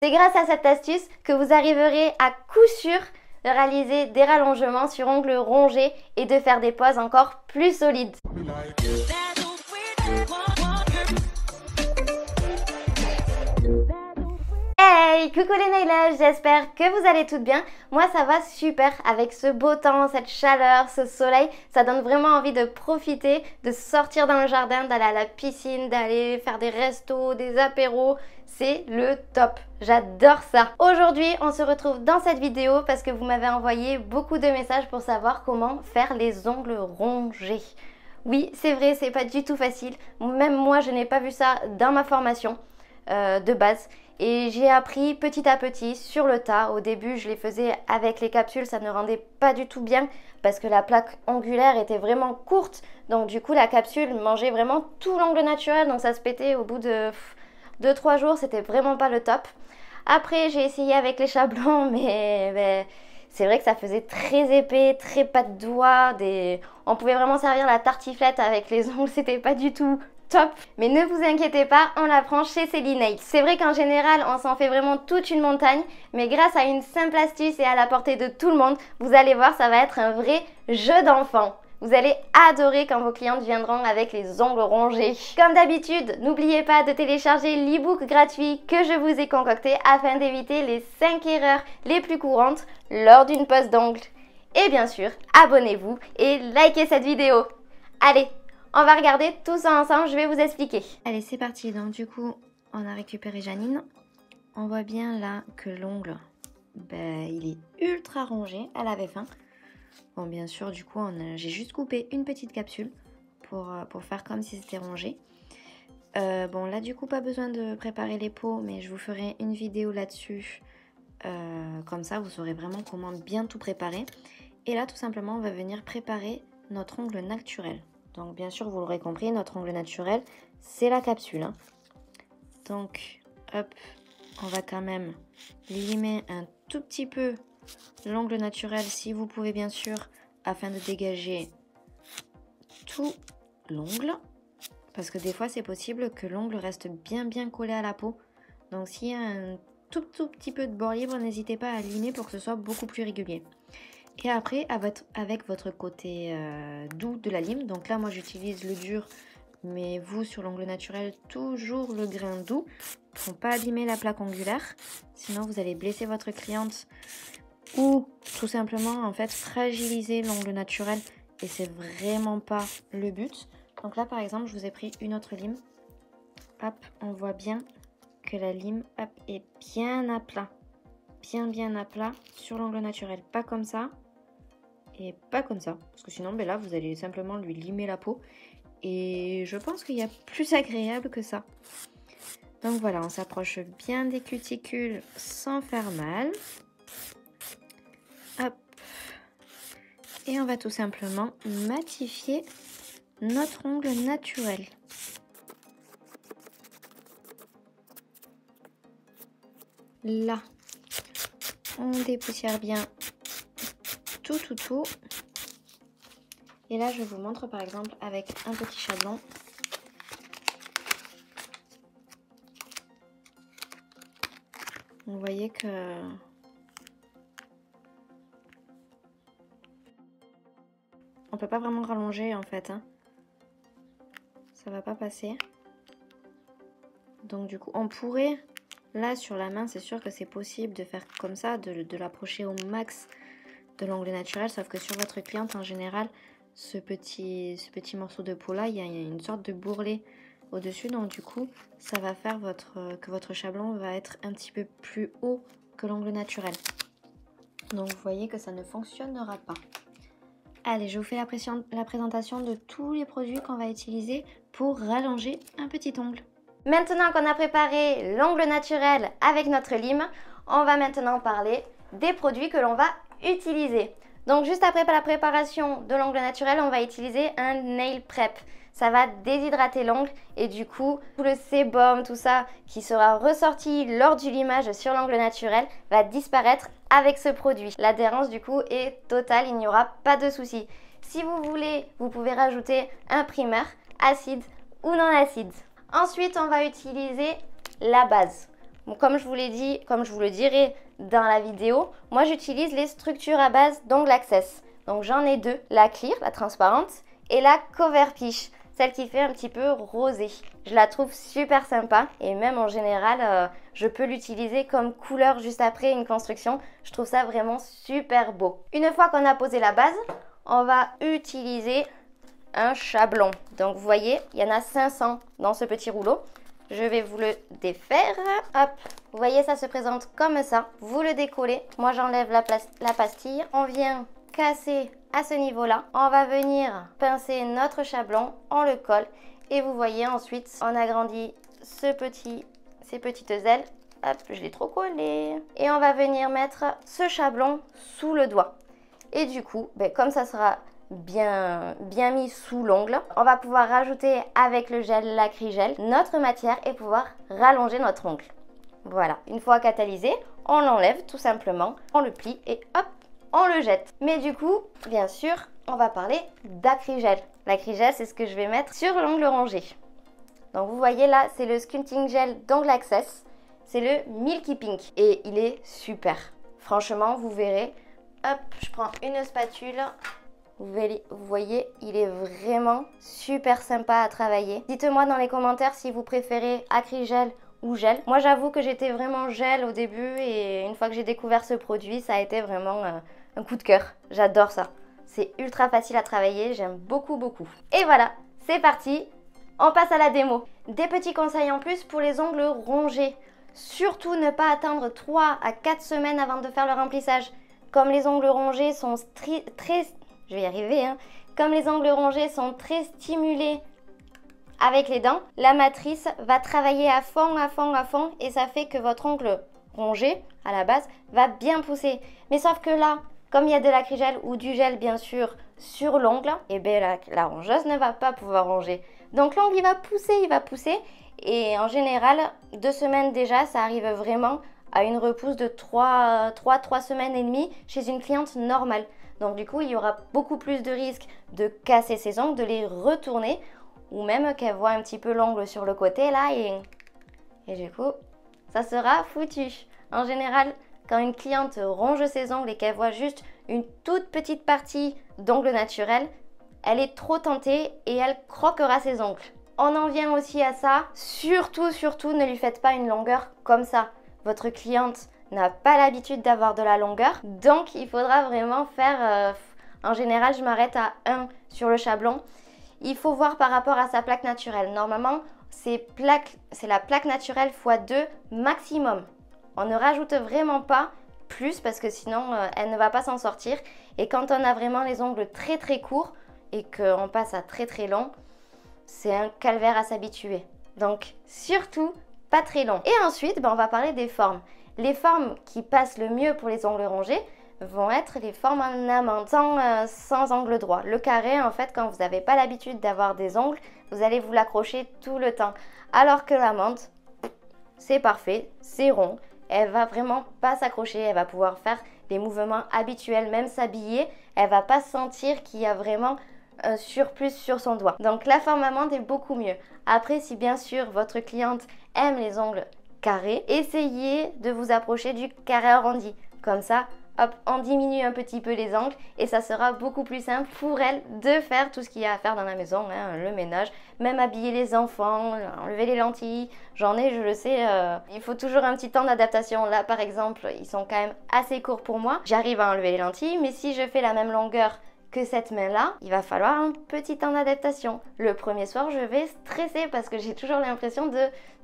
C'est grâce à cette astuce que vous arriverez à coup sûr de réaliser des rallongements sur ongles rongés et de faire des poses encore plus solides. Hey, coucou les nailers, j'espère que vous allez toutes bien. Moi ça va super avec ce beau temps, cette chaleur, ce soleil. Ça donne vraiment envie de profiter, de sortir dans le jardin, d'aller à la piscine, d'aller faire des restos, des apéros. C'est le top, j'adore ça. Aujourd'hui on se retrouve dans cette vidéo parce que vous m'avez envoyé beaucoup de messages pour savoir comment faire les ongles rongés. Oui, c'est vrai, c'est pas du tout facile. Même moi je n'ai pas vu ça dans ma formation de base. Et j'ai appris petit à petit sur le tas. Au début, je les faisais avec les capsules, ça ne rendait pas du tout bien parce que la plaque angulaire était vraiment courte. Donc du coup, la capsule mangeait vraiment tout l'angle naturel. Donc ça se pétait au bout de 2-3 jours. C'était vraiment pas le top. Après, j'ai essayé avec les chablons, mais c'est vrai que ça faisait très épais, très pas de doigts. On pouvait vraiment servir la tartiflette avec les ongles. C'était pas du tout top. Mais ne vous inquiétez pas, on l'apprend chez Selly Nails. C'est vrai qu'en général, on s'en fait vraiment toute une montagne, mais grâce à une simple astuce et à la portée de tout le monde, vous allez voir, ça va être un vrai jeu d'enfant. Vous allez adorer quand vos clientes viendront avec les ongles rongés. Comme d'habitude, n'oubliez pas de télécharger l'e-book gratuit que je vous ai concocté afin d'éviter les 5 erreurs les plus courantes lors d'une pose d'ongles. Et bien sûr, abonnez-vous et likez cette vidéo. Allez, on va regarder tout ça ensemble, je vais vous expliquer. Allez, c'est parti. Donc du coup, on a récupéré Janine. On voit bien là que l'ongle, il est ultra rongé. Elle avait faim. Bon, bien sûr, du coup, j'ai juste coupé une petite capsule pour faire comme si c'était rongé. Bon, là, du coup, pas besoin de préparer les peaux, mais je vous ferai une vidéo là-dessus. Comme ça, vous saurez vraiment comment bien tout préparer. Et là, tout simplement, on va venir préparer notre ongle naturel. Donc bien sûr, vous l'aurez compris, notre ongle naturel, c'est la capsule. Hein. Donc, hop, on va quand même limer un tout petit peu l'ongle naturel, si vous pouvez bien sûr, afin de dégager tout l'ongle. Parce que des fois, c'est possible que l'ongle reste bien collé à la peau. Donc s'il y a un tout petit peu de bord libre, n'hésitez pas à limer pour que ce soit beaucoup plus régulier. Et après, avec votre côté doux de la lime, donc là moi j'utilise le dur, mais vous sur l'ongle naturel, toujours le grain doux, pour ne pas abîmer la plaque angulaire, sinon vous allez blesser votre cliente ou tout simplement en fait fragiliser l'ongle naturel et c'est vraiment pas le but. Donc là par exemple, je vous ai pris une autre lime, hop, on voit bien que la lime hop, est bien à plat, bien à plat sur l'ongle naturel, pas comme ça. Et pas comme ça, parce que sinon là vous allez simplement lui limer la peau et je pense qu'il y a plus agréable que ça. Donc voilà, on s'approche bien des cuticules sans faire mal. Hop. Et on va tout simplement matifier notre ongle naturel. Là, on dépoussière bien tout. Et là, je vous montre par exemple avec un petit chablon. Vous voyez que on peut pas vraiment rallonger en fait. Hein. Ça va pas passer. Donc du coup, on pourrait, là sur la main, c'est sûr que c'est possible de faire comme ça, de l'approcher au max de l'ongle naturel, sauf que sur votre cliente en général, ce petit morceau de peau là, il y a une sorte de bourrelet au dessus, donc du coup ça va faire que votre chablon va être un petit peu plus haut que l'ongle naturel, donc vous voyez que ça ne fonctionnera pas. Allez, je vous fais la présentation de tous les produits qu'on va utiliser pour rallonger un petit ongle. Maintenant qu'on a préparé l'ongle naturel avec notre lime, on va maintenant parler des produits que l'on va utiliser. Donc juste après la préparation de l'ongle naturel, on va utiliser un nail prep. Ça va déshydrater l'ongle et du coup, tout le sébum, tout ça qui sera ressorti lors du limage sur l'ongle naturel va disparaître avec ce produit. L'adhérence du coup est totale, il n'y aura pas de souci. Si vous voulez, vous pouvez rajouter un primer acide ou non acide. Ensuite, on va utiliser la base. comme je vous l'ai dit, comme je vous le dirai dans la vidéo, moi j'utilise les structures à base d'ongles Access. Donc j'en ai deux, la clear, la transparente, et la cover peach, celle qui fait un petit peu rosé. Je la trouve super sympa et même en général, je peux l'utiliser comme couleur juste après une construction. Je trouve ça vraiment super beau. Une fois qu'on a posé la base, on va utiliser un chablon. Donc vous voyez, il y en a 500 dans ce petit rouleau. Je vais vous le défaire. Hop, vous voyez, ça se présente comme ça. Vous le décollez. Moi, j'enlève la pastille. On vient casser à ce niveau-là. On va venir pincer notre chablon. On le colle. Et vous voyez, ensuite, on agrandit ces petites ailes. Hop, je l'ai trop collé. Et on va venir mettre ce chablon sous le doigt. Et du coup, comme ça sera bien mis sous l'ongle, on va pouvoir rajouter avec le gel Lakrigel notre matière et pouvoir rallonger notre ongle. Voilà, une fois catalysé, on l'enlève tout simplement, on le plie et hop, on le jette. Mais du coup, bien sûr, on va parler d'Akrigel. L'Akrigel, c'est ce que je vais mettre sur l'ongle rongé. Donc vous voyez là, c'est le Sculpting Gel d'Ongle Access, c'est le Milky Pink et il est super. Franchement, vous verrez. Hop, je prends une spatule. Vous voyez, il est vraiment super sympa à travailler. Dites-moi dans les commentaires si vous préférez Akrigel ou gel. Moi, j'avoue que j'étais vraiment gel au début et une fois que j'ai découvert ce produit, ça a été vraiment un coup de cœur. J'adore ça. C'est ultra facile à travailler, j'aime beaucoup, beaucoup. Et voilà, c'est parti. On passe à la démo. Des petits conseils en plus pour les ongles rongés. Surtout ne pas attendre 3 à 4 semaines avant de faire le remplissage. Comme les ongles rongés sont très... Je vais y arriver, hein. Comme les ongles rongés sont très stimulés avec les dents, la matrice va travailler à fond et ça fait que votre ongle rongé, à la base, va bien pousser. Mais sauf que là, comme il y a de l'Akrigel ou du gel, bien sûr, sur l'ongle, et la rongeuse ne va pas pouvoir ronger. Donc l'ongle, il va pousser. Et en général, 2 semaines déjà, ça arrive vraiment à une repousse de 3 semaines et demie chez une cliente normale. Donc du coup, il y aura beaucoup plus de risques de casser ses ongles, de les retourner ou même qu'elle voit un petit peu l'ongle sur le côté là et du coup, ça sera foutu. En général, quand une cliente ronge ses ongles et qu'elle voit juste une toute petite partie d'ongle naturel, elle est trop tentée et elle croquera ses ongles. On en vient aussi à ça, surtout, ne lui faites pas une longueur comme ça. Votre cliente n'a pas l'habitude d'avoir de la longueur, donc il faudra vraiment faire, en général je m'arrête à 1 sur le chablon. Il faut voir par rapport à sa plaque naturelle. Normalement c'est la plaque naturelle x2 maximum. On ne rajoute vraiment pas plus parce que sinon elle ne va pas s'en sortir. Et quand on a vraiment les ongles très courts et qu'on passe à très long, c'est un calvaire à s'habituer. Donc surtout pas très long. Et ensuite on va parler des formes. Les formes qui passent le mieux pour les ongles rongés vont être les formes en amande, sans angle droit. Le carré, en fait, quand vous n'avez pas l'habitude d'avoir des ongles, vous allez vous l'accrocher tout le temps. Alors que l'amande, c'est parfait, c'est rond, elle va vraiment pas s'accrocher, elle va pouvoir faire des mouvements habituels, même s'habiller, elle va pas sentir qu'il y a vraiment un surplus sur son doigt. Donc la forme amande est beaucoup mieux. Après, si bien sûr votre cliente aime les ongles carrés, essayez de vous approcher du carré arrondi. Comme ça, hop, on diminue un petit peu les angles et ça sera beaucoup plus simple pour elle de faire tout ce qu'il y a à faire dans la maison, hein, le ménage, même habiller les enfants, enlever les lentilles. J'en ai, je le sais, il faut toujours un petit temps d'adaptation. Là, par exemple, ils sont quand même assez courts pour moi. J'arrive à enlever les lentilles, mais si je fais la même longueur que cette main-là, il va falloir un petit temps d'adaptation. Le premier soir, je vais stresser parce que j'ai toujours l'impression de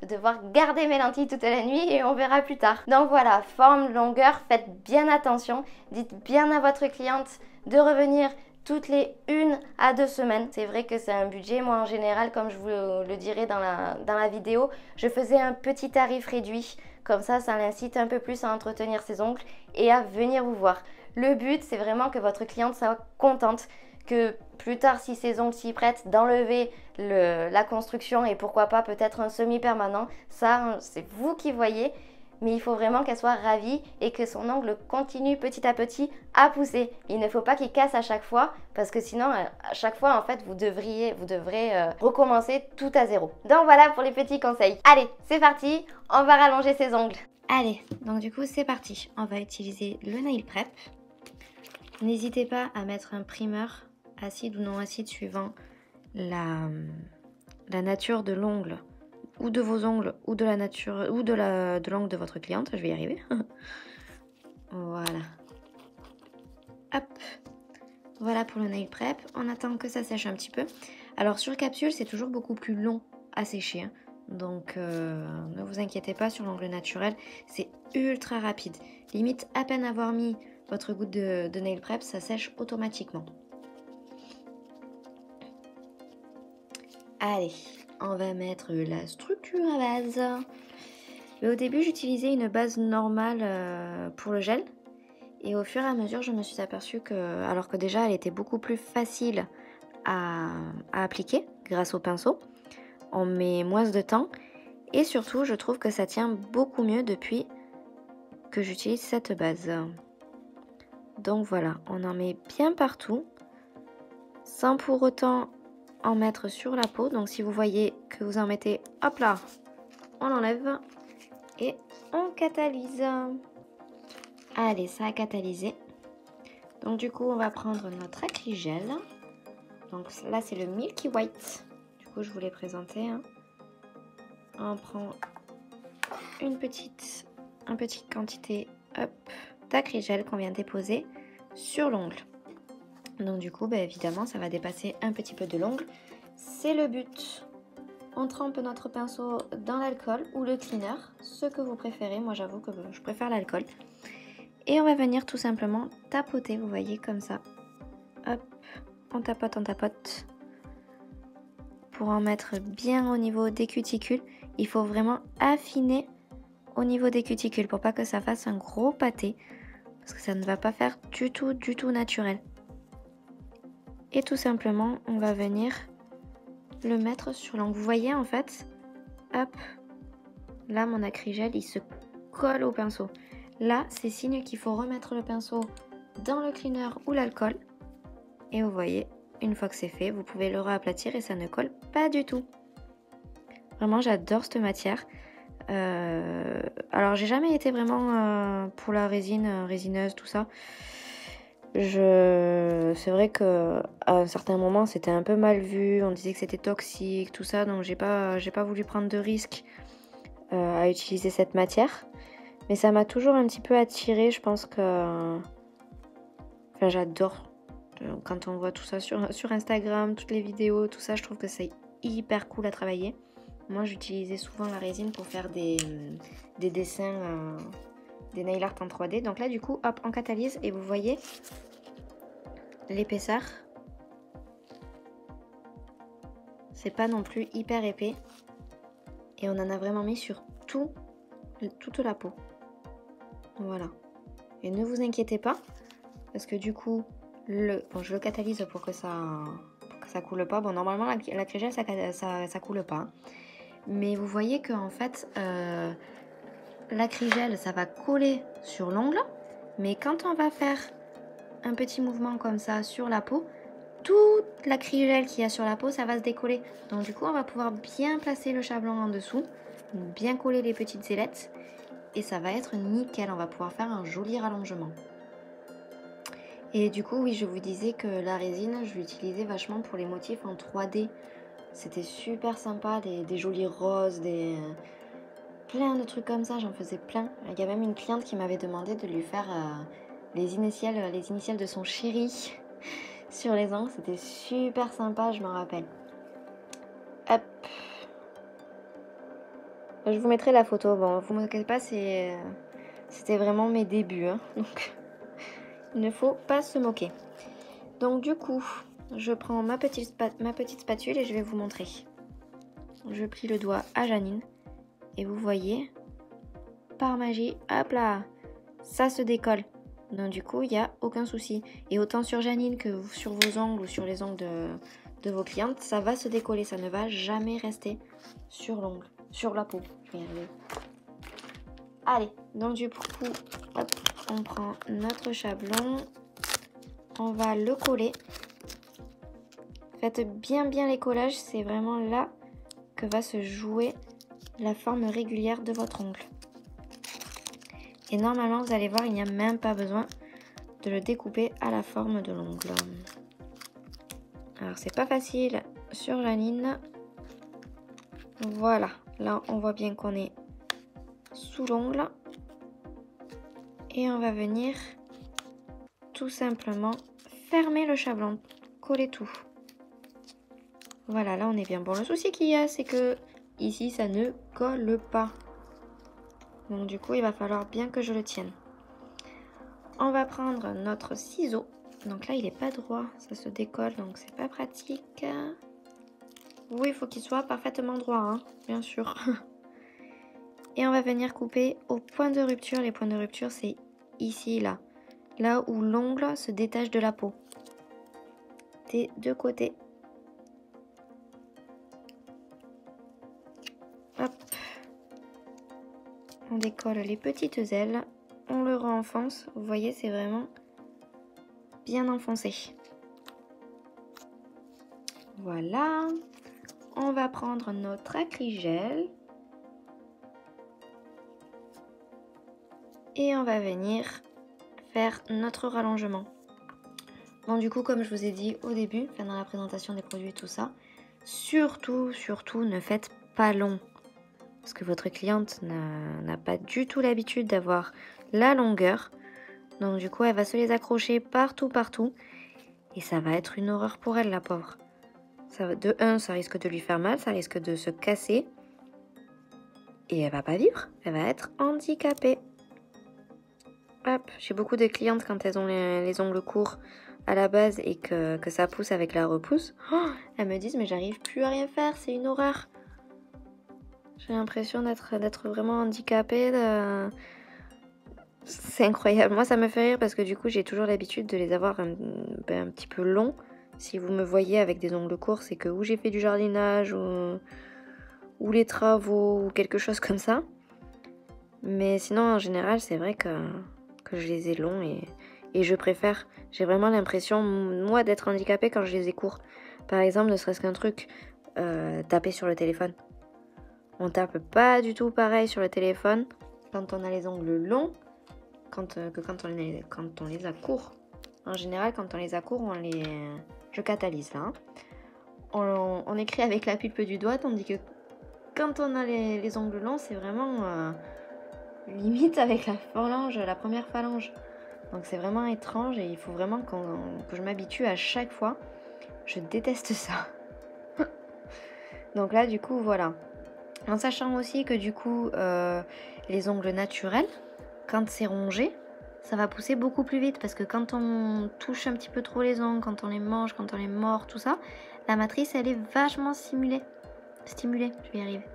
devoir garder mes lentilles toute la nuit et on verra plus tard. Donc voilà, forme, longueur, faites bien attention. Dites bien à votre cliente de revenir toutes les 1 à 2 semaines. C'est vrai que c'est un budget. Moi, en général, comme je vous le dirai dans la vidéo, je faisais un petit tarif réduit. Comme ça l'incite un peu plus à entretenir ses ongles et à venir vous voir. Le but, c'est vraiment que votre cliente soit contente, que plus tard, si ses ongles s'y prêtent, d'enlever la construction et pourquoi pas peut-être un semi-permanent. Ça, c'est vous qui voyez. mais il faut vraiment qu'elle soit ravie et que son ongle continue petit à petit à pousser. Il ne faut pas qu'il casse à chaque fois parce que sinon à chaque fois en fait vous devrez recommencer tout à zéro. Donc voilà pour les petits conseils. Allez, c'est parti, on va rallonger ses ongles. Allez, donc du coup c'est parti. On va utiliser le nail prep. N'hésitez pas à mettre un primer acide ou non acide suivant la nature de l'ongle ou de vos ongles ou de la nature ou de l'ongle de votre cliente. Je vais y arriver. Voilà. Hop. Voilà pour le nail prep. On attend que ça sèche un petit peu. Alors sur capsule, c'est toujours beaucoup plus long à sécher. Hein. Donc ne vous inquiétez pas sur l'ongle naturel. C'est ultra rapide. Limite, à peine avoir mis votre goutte de nail prep, ça sèche automatiquement. Allez, on va mettre la structure à base. Mais au début, j'utilisais une base normale pour le gel. Et au fur et à mesure, je me suis aperçue que, alors que déjà, elle était beaucoup plus facile à appliquer grâce au pinceau, on met moins de temps. Et surtout, je trouve que ça tient beaucoup mieux depuis que j'utilise cette base. Donc voilà, on en met bien partout, sans pour autant en mettre sur la peau. Donc si vous voyez que vous en mettez, hop là, on enlève et on catalyse. Allez, ça a catalysé. Donc du coup, on va prendre notre acrygel. Donc là, c'est le Milky White. Du coup, je vous l'ai présenté. Hein. On prend une petite quantité d'acrygel qu'on vient déposer sur l'ongle. Donc du coup, évidemment, ça va dépasser un petit peu de l'ongle. C'est le but. On trempe notre pinceau dans l'alcool ou le cleaner, ce que vous préférez. Moi, j'avoue que je préfère l'alcool. Et on va venir tout simplement tapoter, vous voyez, comme ça. Hop, on tapote. Pour en mettre bien au niveau des cuticules, il faut vraiment affiner au niveau des cuticules pour pas que ça fasse un gros pâté. Parce que ça ne va pas faire du tout naturel. Et tout simplement, on va venir le mettre sur l'ongle. Vous voyez en fait, hop, là mon acrygel il se colle au pinceau. Là, c'est signe qu'il faut remettre le pinceau dans le cleaner ou l'alcool. Et vous voyez, une fois que c'est fait, vous pouvez le réaplatir et ça ne colle pas du tout. Vraiment, j'adore cette matière. Alors, j'ai jamais été vraiment pour la résineuse, tout ça. C'est vrai que à un certain moment, c'était un peu mal vu. On disait que c'était toxique, tout ça. Donc, j'ai pas voulu prendre de risques à utiliser cette matière. Mais ça m'a toujours un petit peu attirée. Je pense que... Enfin, j'adore. Quand on voit tout ça sur Instagram, toutes les vidéos, tout ça, je trouve que c'est hyper cool à travailler. Moi, j'utilisais souvent la résine pour faire des dessins, des nail art en 3D. Donc là, du coup, hop, on catalyse et vous voyez l'épaisseur. C'est pas non plus hyper épais. Et on en a vraiment mis sur toute la peau. Voilà. Et ne vous inquiétez pas, parce que du coup, je le catalyse pour que ça coule pas. Bon, normalement, l'acrygel, ça coule pas. Mais vous voyez que en fait, l'acrygel, ça va coller sur l'ongle. Mais quand on va faire un petit mouvement comme ça sur la peau, toute l'acrygel qu'il y a sur la peau, ça va se décoller. Donc du coup, on va pouvoir bien placer le chablon en dessous, bien coller les petites ailettes. Et ça va être nickel, on va pouvoir faire un joli rallongement. Et du coup, oui, je vous disais que la résine, je l'utilisais vachement pour les motifs en 3D. C'était super sympa, des jolis roses, plein de trucs comme ça, j'en faisais plein. Il y a même une cliente qui m'avait demandé de lui faire les initiales de son chéri sur les ongles. C'était super sympa, je m'en rappelle. Hop. Je vous mettrai la photo. Bon, vous ne m'inquiétez pas, c'était vraiment mes débuts. Hein. Donc, il ne faut pas se moquer. Donc, du coup, je prends ma petite spatule et je vais vous montrer. Je plie le doigt à Janine. Et vous voyez, par magie, hop là, ça se décolle. Donc, du coup, il n'y a aucun souci. Et autant sur Janine que sur vos ongles ou sur les ongles de vos clientes, ça va se décoller. Ça ne va jamais rester sur l'ongle. Sur la peau, je vais y arriver. Allez, donc du coup, hop, on prend notre chablon, on va le coller. Faites bien les collages, c'est vraiment là que va se jouer la forme régulière de votre ongle. Et normalement, vous allez voir, il n'y a même pas besoin de le découper à la forme de l'ongle. Alors, c'est pas facile sur la ligne. Voilà, là, on voit bien qu'on est sous l'ongle. Et on va venir tout simplement fermer le chablon, coller tout. Voilà, là, on est bien. Bon, le souci qu'il y a, c'est que ici, ça ne colle pas. Donc, du coup, il va falloir bien que je le tienne. On va prendre notre ciseau. Donc là, il n'est pas droit, ça se décolle, donc c'est pas pratique. Oui, il faut qu'il soit parfaitement droit, hein, bien sûr. Et on va venir couper au point de rupture. Les points de rupture, c'est ici, là. Là où l'ongle se détache de la peau. Des deux côtés. Hop. On décolle les petites ailes. On le renfonce. Vous voyez, c'est vraiment bien enfoncé. Voilà. On va prendre notre acrygel. Et on va venir faire notre rallongement. Bon, du coup, comme je vous ai dit au début, dans la présentation des produits et tout ça, surtout, ne faites pas long. Parce que votre cliente n'a pas du tout l'habitude d'avoir la longueur. Donc du coup, elle va se les accrocher partout. Et ça va être une horreur pour elle, la pauvre. De un, ça risque de lui faire mal, ça risque de se casser. Et elle va pas vivre, elle va être handicapée. Hop, j'ai beaucoup de clientes quand elles ont les ongles courts à la base et que ça pousse avec la repousse. Oh, elles me disent mais j'arrive plus à rien faire, c'est une horreur. J'ai l'impression d'être vraiment handicapée. C'est incroyable. Moi ça me fait rire parce que du coup j'ai toujours l'habitude de les avoir un petit peu longs. Si vous me voyez avec des ongles courts, c'est que ou j'ai fait du jardinage ou les travaux ou quelque chose comme ça. Mais sinon en général c'est vrai que je les ai longs et je préfère. J'ai vraiment l'impression, moi, d'être handicapée quand je les ai courts. Par exemple, ne serait-ce qu'un truc, taper sur le téléphone. On tape pas du tout pareil sur le téléphone quand on a les ongles longs que quand on les a courts. En général, quand on les a courts, je catalyse là. On écrit avec la pulpe du doigt, tandis que quand on a les ongles longs, c'est vraiment limite avec la première phalange. Donc c'est vraiment étrange et il faut vraiment que je m'habitue à chaque fois. Je déteste ça. Donc là du coup voilà. En sachant aussi que du coup les ongles naturels, quand c'est rongé, ça va pousser beaucoup plus vite. Parce que quand on touche un petit peu trop les ongles, quand on les mange, quand on les mord, tout ça, la matrice elle est vachement stimulée. Je vais y arriver.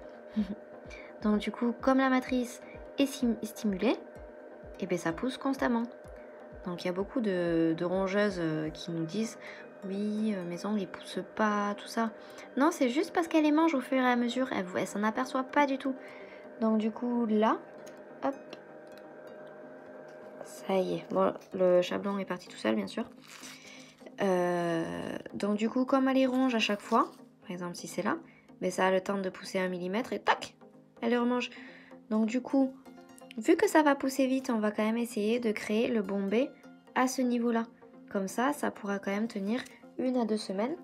Donc du coup comme la matrice est stimulée, et bien ça pousse constamment. Donc il y a beaucoup de rongeuses qui nous disent oui, mes ongles ils poussent pas, tout ça. Non, c'est juste parce qu'elle les mange au fur et à mesure, elle s'en aperçoit pas du tout. Donc du coup là, hop, ça y est. Bon, le chablon est parti tout seul bien sûr. Donc du coup comme elle les ronge à chaque fois, par exemple si c'est là, mais ça a le temps de pousser 1 mm et tac, elle les remange. Donc du coup, vu que ça va pousser vite, on va quand même essayer de créer le bombé à ce niveau-là. Comme ça, ça pourra quand même tenir 1 à 2 semaines.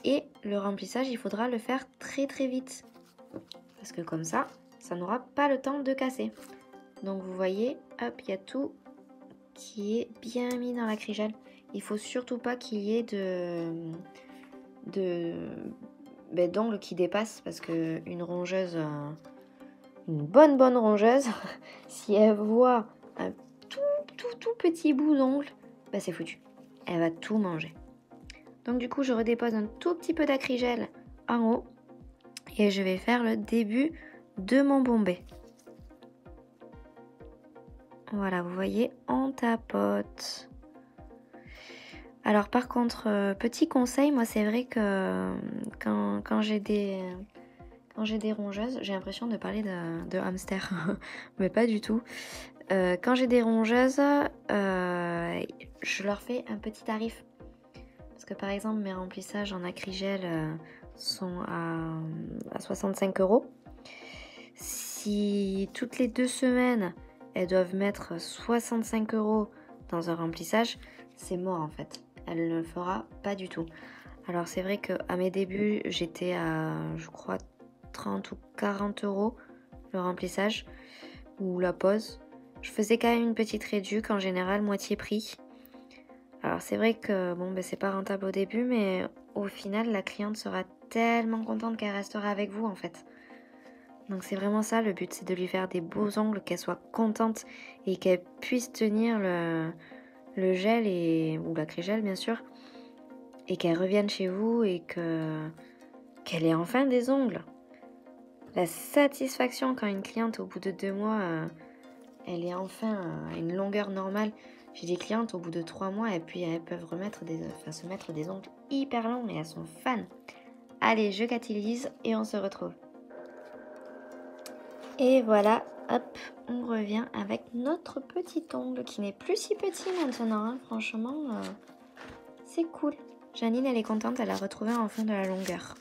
Et le remplissage, il faudra le faire très vite. Parce que comme ça n'aura pas le temps de casser. Donc vous voyez, hop, il y a tout qui est bien mis dans l'acrygel. Il faut surtout pas qu'il y ait d'ongles qui dépassent. Parce que une rongeuse... Une bonne rongeuse, si elle voit un tout petit bout d'ongle, bah c'est foutu. Elle va tout manger. Donc du coup, je redépose un tout petit peu d'acrygel en haut et je vais faire le début de mon bombé. Voilà, vous voyez, on tapote. Alors par contre, petit conseil, moi c'est vrai que quand j'ai Quand j'ai des rongeuses, j'ai l'impression de parler de hamster, mais pas du tout. Quand j'ai des rongeuses, je leur fais un petit tarif. Parce que par exemple, mes remplissages en acrygel sont à 65 €. Si toutes les 2 semaines, elles doivent mettre 65 € dans un remplissage, c'est mort en fait. Elle ne le fera pas du tout. Alors c'est vrai qu'à mes débuts, j'étais à, je crois, 30 ou 40 € le remplissage ou la pause. Je faisais quand même une petite réduc, en général moitié prix. Alors c'est vrai que bon, c'est pas rentable au début, mais au final la cliente sera tellement contente qu'elle restera avec vous en fait. Donc c'est vraiment ça le but, c'est de lui faire des beaux ongles, qu'elle soit contente et qu'elle puisse tenir le gel ou l'acrygel bien sûr, et qu'elle revienne chez vous et qu'elle ait enfin des ongles. La satisfaction quand une cliente au bout de 2 mois, elle est enfin à une longueur normale. J'ai des clientes au bout de 3 mois et puis elles peuvent se mettre des ongles hyper longs et elles sont fans. Allez, je catalyse et on se retrouve. Et voilà, hop, on revient avec notre petit ongle qui n'est plus si petit maintenant, hein. Franchement, c'est cool. Janine, elle est contente, elle a retrouvé enfin de la longueur.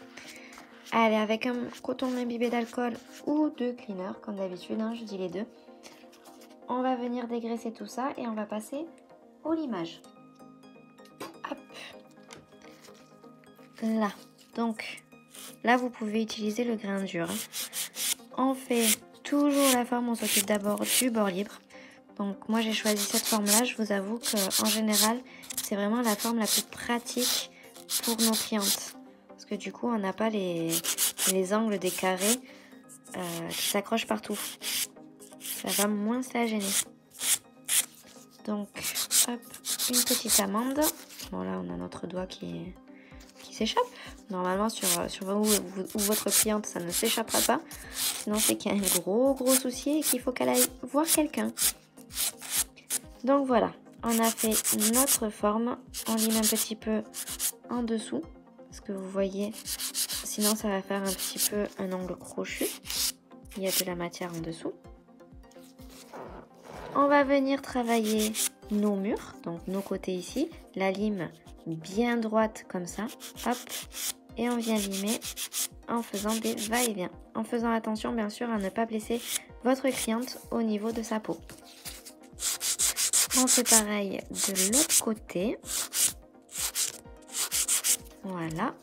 Allez, avec un coton imbibé d'alcool ou de cleaner, comme d'habitude, hein, je dis les deux. On va venir dégraisser tout ça et on va passer au limage. Hop. Là, donc, là vous pouvez utiliser le grain dur, hein. On fait toujours la forme, on s'occupe d'abord du bord libre. Donc moi j'ai choisi cette forme-là, je vous avoue qu'en général, c'est vraiment la forme la plus pratique pour nos clientes. Parce que du coup, on n'a pas les angles des carrés qui s'accrochent partout. Ça va moins se la gêner. Donc, hop, une petite amande. Bon là, on a notre doigt qui s'échappe. Normalement, sur votre cliente, ça ne s'échappera pas. Sinon, c'est qu'il y a un gros souci et qu'il faut qu'elle aille voir quelqu'un. Donc voilà, on a fait notre forme. On lime un petit peu en dessous. Parce que vous voyez, sinon ça va faire un petit peu un angle crochu. Il y a de la matière en dessous. On va venir travailler nos murs, donc nos côtés ici. La lime bien droite comme ça. Hop. Et on vient limer en faisant des va-et-vient. En faisant attention bien sûr à ne pas blesser votre cliente au niveau de sa peau. On fait pareil de l'autre côté. Voilà.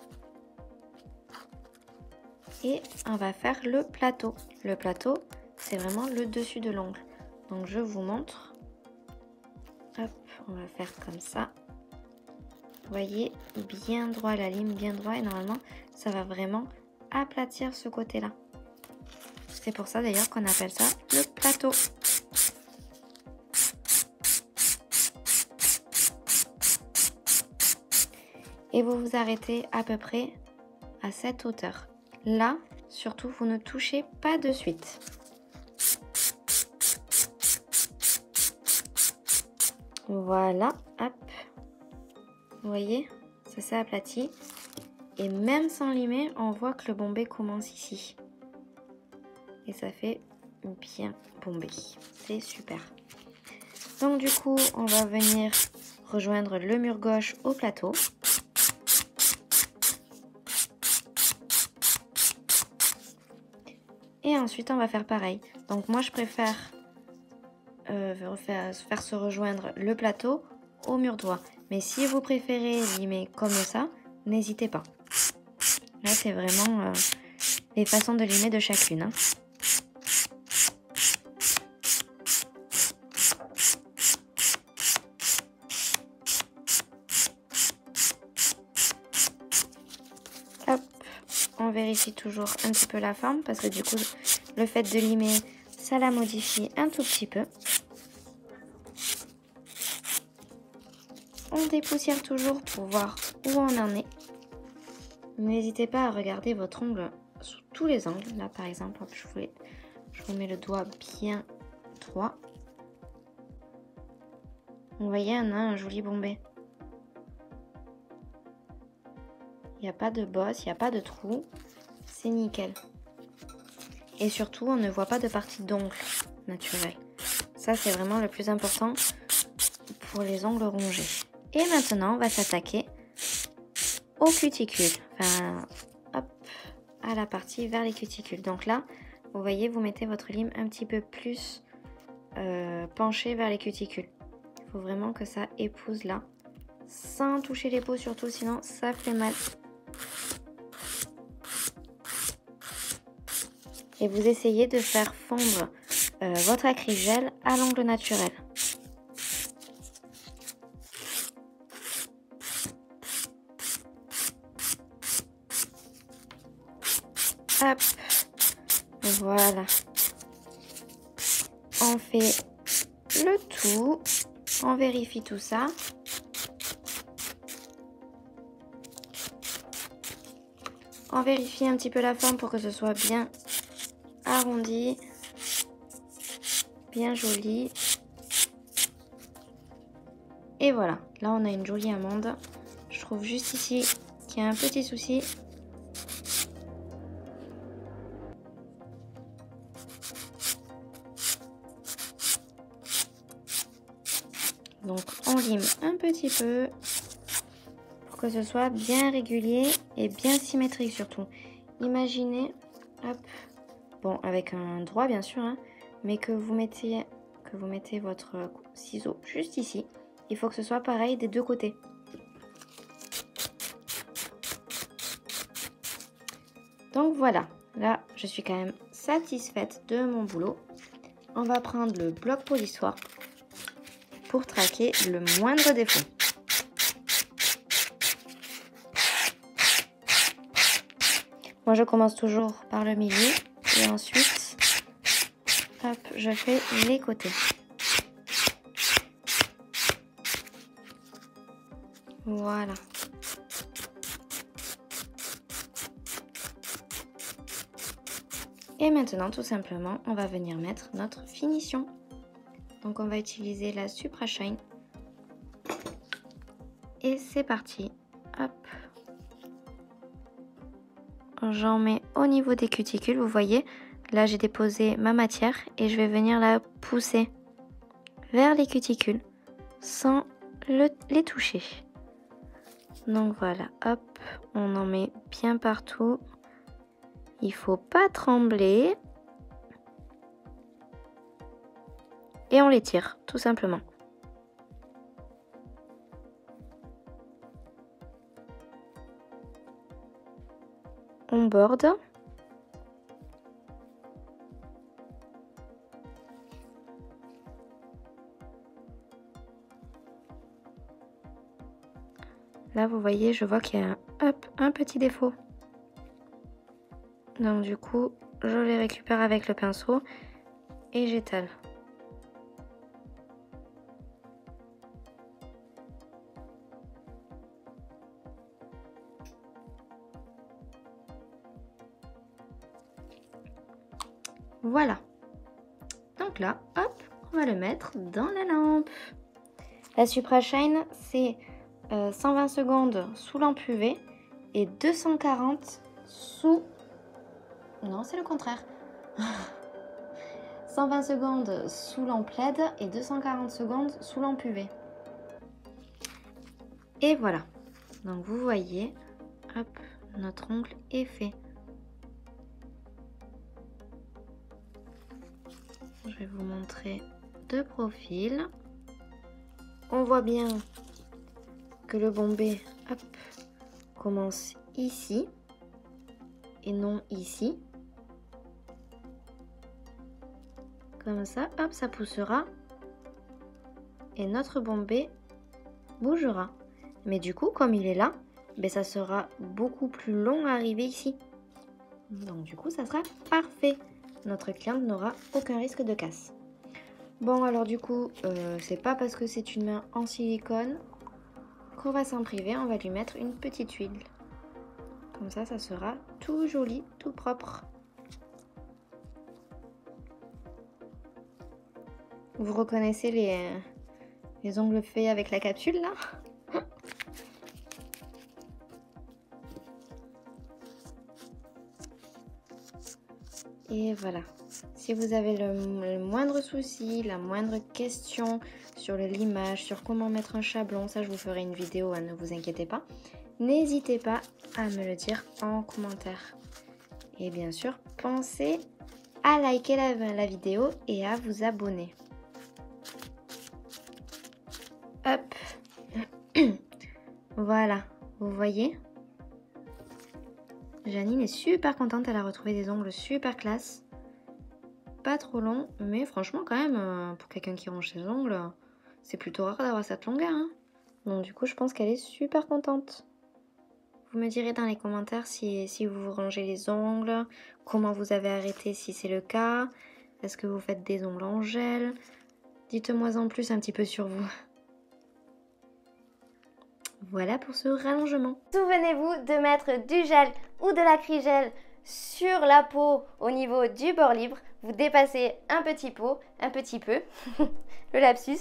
Et on va faire le plateau. Le plateau, c'est vraiment le dessus de l'ongle. Donc je vous montre. Hop, on va faire comme ça. Vous voyez, bien droit, la lime bien droit. Et normalement, ça va vraiment aplatir ce côté-là. C'est pour ça d'ailleurs qu'on appelle ça le plateau. Et vous vous arrêtez à peu près à cette hauteur. Là, surtout, vous ne touchez pas de suite. Voilà, hop. Vous voyez, ça s'est aplati. Et même sans limer, on voit que le bombé commence ici. Et ça fait bien bombé. C'est super. Donc du coup, on va venir rejoindre le mur gauche au plateau. Et ensuite, on va faire pareil. Donc moi, je préfère faire se rejoindre le plateau au mur droit. Mais si vous préférez limer comme ça, n'hésitez pas. Là, c'est vraiment les façons de limer de chacune, hein. Hop, on vérifie toujours un petit peu la forme parce que du coup, le fait de limer, ça la modifie un tout petit peu. On dépoussière toujours pour voir où on en est. N'hésitez pas à regarder votre ongle sous tous les angles. Là par exemple, hop, je vous mets le doigt bien droit. Vous voyez, on a un joli bombé. Il n'y a pas de bosse, il n'y a pas de trou. C'est nickel. Et surtout, on ne voit pas de partie d'ongles naturels. Ça, c'est vraiment le plus important pour les ongles rongés. Et maintenant, on va s'attaquer aux cuticules. Enfin, hop, à la partie vers les cuticules. Donc là, vous voyez, vous mettez votre lime un petit peu plus penchée vers les cuticules. Il faut vraiment que ça épouse là. Sans toucher les peaux surtout, sinon ça fait mal. Et vous essayez de faire fondre votre acrygel à l'ongle naturel. Hop, voilà. On fait le tout, on vérifie tout ça. On vérifie un petit peu la forme pour que ce soit bien arrondi, bien joli. Et voilà, là on a une jolie amande. Je trouve juste ici qu'il y a un petit souci. Donc on lime un petit peu pour que ce soit bien régulier et bien symétrique surtout. Imaginez, hop, bon avec un droit bien sûr, hein, mais que vous mettez votre ciseau juste ici. Il faut que ce soit pareil des deux côtés. Donc voilà, là je suis quand même satisfaite de mon boulot. On va prendre le bloc polissoir pour traquer le moindre défaut. Moi je commence toujours par le milieu et ensuite hop, je fais les côtés. Voilà. Et maintenant tout simplement on va venir mettre notre finition. Donc on va utiliser la Supra Shine. Et c'est parti. Hop. J'en mets au niveau des cuticules. Vous voyez, là j'ai déposé ma matière et je vais venir la pousser vers les cuticules sans les toucher. Donc voilà, hop, on en met bien partout. Il faut pas trembler. Et on les tire, tout simplement. On borde. Là, vous voyez, je vois qu'il y a un petit défaut. Donc du coup, je les récupère avec le pinceau et j'étale. Voilà. Donc là, hop, on va le mettre dans la lampe. La Supra Shine, c'est 120 secondes sous lampe UV et 240 sous... Non, c'est le contraire. 120 secondes sous lampe LED et 240 secondes sous lampe UV. Et voilà. Donc vous voyez, hop, notre ongle est fait. Je vais vous montrer de profil. On voit bien que le bombé, hop, commence ici et non ici. Comme ça, hop, ça poussera et notre bombé bougera. Mais du coup, comme il est là, ben, ça sera beaucoup plus long à arriver ici. Donc du coup, ça sera parfait. Notre cliente n'aura aucun risque de casse. Bon, alors du coup, c'est pas parce que c'est une main en silicone qu'on va s'en priver. On va lui mettre une petite huile. Comme ça, ça sera tout joli, tout propre. Vous reconnaissez les ongles faits avec la capsule là? Et voilà. Si vous avez le moindre souci, la moindre question sur le limage, sur comment mettre un chablon, ça je vous ferai une vidéo, hein, ne vous inquiétez pas. N'hésitez pas à me le dire en commentaire. Et bien sûr, pensez à liker la vidéo et à vous abonner. Hop. Voilà, vous voyez? Janine est super contente, elle a retrouvé des ongles super classe. Pas trop long, mais franchement quand même, pour quelqu'un qui ronge ses ongles, c'est plutôt rare d'avoir cette longueur. Hein. Donc du coup, je pense qu'elle est super contente. Vous me direz dans les commentaires si vous rangez les ongles, comment vous avez arrêté si c'est le cas, est-ce que vous faites des ongles en gel. Dites-moi en plus un petit peu sur vous. Voilà pour ce rallongement. Souvenez-vous de mettre du gel ou de l'acrygel sur la peau au niveau du bord libre. Vous dépassez un petit peu, le lapsus.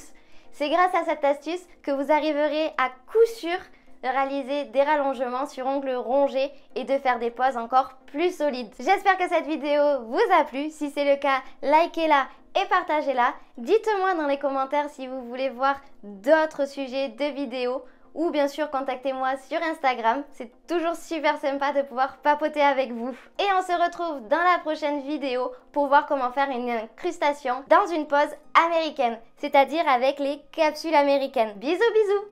C'est grâce à cette astuce que vous arriverez à coup sûr de réaliser des rallongements sur ongles rongés et de faire des poses encore plus solides. J'espère que cette vidéo vous a plu. Si c'est le cas, likez-la et partagez-la. Dites-moi dans les commentaires si vous voulez voir d'autres sujets de vidéos. Ou bien sûr, contactez-moi sur Instagram. C'est toujours super sympa de pouvoir papoter avec vous. Et on se retrouve dans la prochaine vidéo pour voir comment faire une incrustation dans une pose américaine, c'est-à-dire avec les capsules américaines. Bisous bisous!